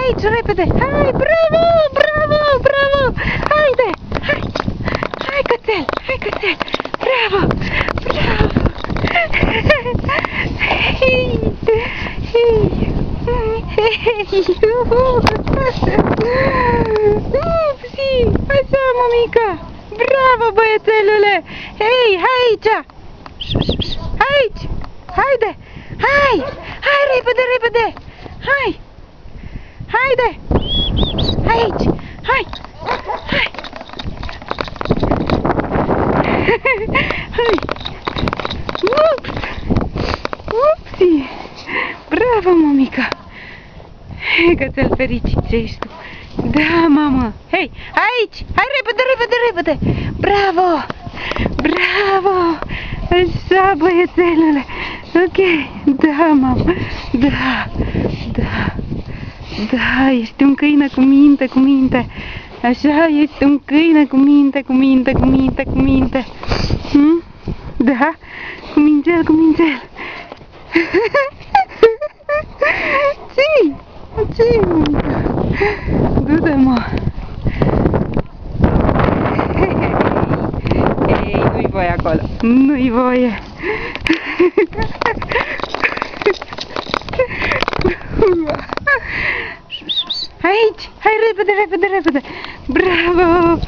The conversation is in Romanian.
aici, repede! Hai, bravo! Bravo! Bravo! Haide! Hai! Hai, cățel! Hai, cățel! Bravo! Bravo! Hei! Hei! Upsi! Așa, mămică! Bravo, băiețelule! Hei, hai aici! Aici! Haide! Hai! Hai, repede, repede! Hai! Haide! Aici! Hai! Hai! Hai! Ups! Upsi! Bravo, mămica! Cățel fericit ce ești tu! Da, mamă! Hei! Aici! Hai, repede, repede, repede! Bravo! Bravo! Așa, băiețelule! Ok! Da, mamă! Da! Da! Da, ești un câine cu minte, cu minte! Așa, ești un câine cu minte, cu minte, cu minte, cu minte! Da? Cu mingel, cu mingel! Ce-i? Ce-i, mămică? Du-te, mă! Ei, nu-i voie acolo! Nu-i voie! Aici! Hai, repede, repede, repede! Bravo!